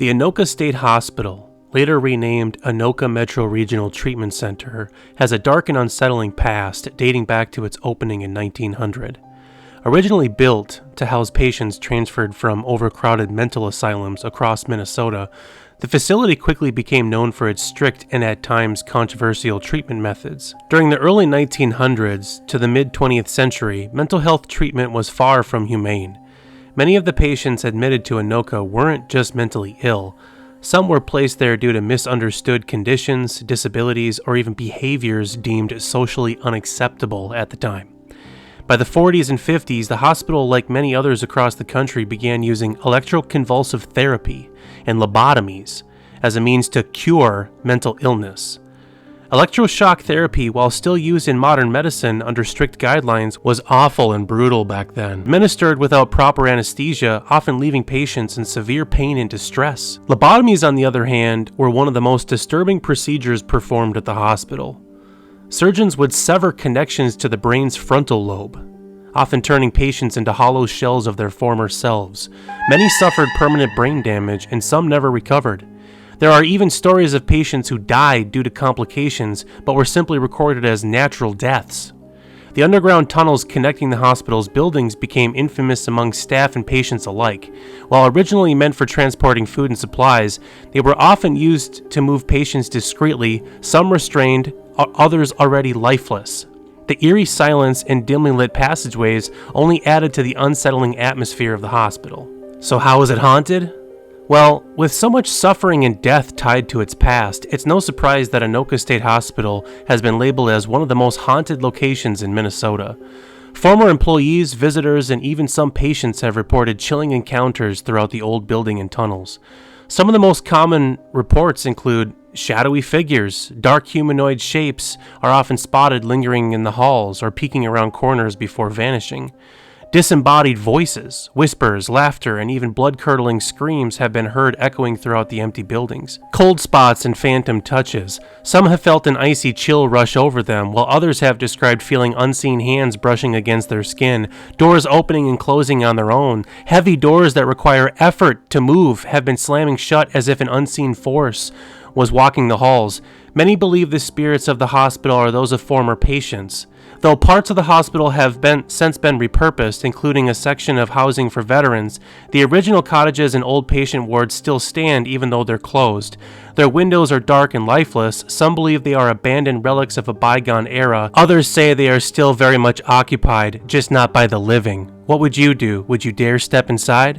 The Anoka State Hospital, later renamed Anoka Metro Regional Treatment Center, has a dark and unsettling past dating back to its opening in 1900. Originally built to house patients transferred from overcrowded mental asylums across Minnesota, the facility quickly became known for its strict and at times controversial treatment methods. During the early 1900s to the mid-20th century, mental health treatment was far from humane. Many of the patients admitted to Anoka weren't just mentally ill. Some were placed there due to misunderstood conditions, disabilities, or even behaviors deemed socially unacceptable at the time. By the 40s and 50s, the hospital, like many others across the country, began using electroconvulsive therapy and lobotomies as a means to cure mental illness. Electroshock therapy, while still used in modern medicine under strict guidelines, was awful and brutal back then. Administered without proper anesthesia, often leaving patients in severe pain and distress. Lobotomies, on the other hand, were one of the most disturbing procedures performed at the hospital. Surgeons would sever connections to the brain's frontal lobe, often turning patients into hollow shells of their former selves. Many suffered permanent brain damage, and some never recovered. There are even stories of patients who died due to complications, but were simply recorded as natural deaths. The underground tunnels connecting the hospital's buildings became infamous among staff and patients alike. While originally meant for transporting food and supplies, they were often used to move patients discreetly, some restrained, others already lifeless. The eerie silence and dimly lit passageways only added to the unsettling atmosphere of the hospital. So how is it haunted? Well, with so much suffering and death tied to its past, it's no surprise that Anoka State Hospital has been labeled as one of the most haunted locations in Minnesota. Former employees, visitors, and even some patients have reported chilling encounters throughout the old building and tunnels. Some of the most common reports include shadowy figures. Dark humanoid shapes are often spotted lingering in the halls or peeking around corners before vanishing. Disembodied voices, whispers, laughter, and even blood-curdling screams have been heard echoing throughout the empty buildings. Cold spots and phantom touches. Some have felt an icy chill rush over them, while others have described feeling unseen hands brushing against their skin, doors opening and closing on their own. Heavy doors that require effort to move have been slamming shut as if an unseen force was walking the halls. Many believe the spirits of the hospital are those of former patients. Though parts of the hospital have since been repurposed, including a section of housing for veterans, the original cottages and old patient wards still stand even though they're closed. Their windows are dark and lifeless. Some believe they are abandoned relics of a bygone era. Others say they are still very much occupied, just not by the living. What would you do? Would you dare step inside?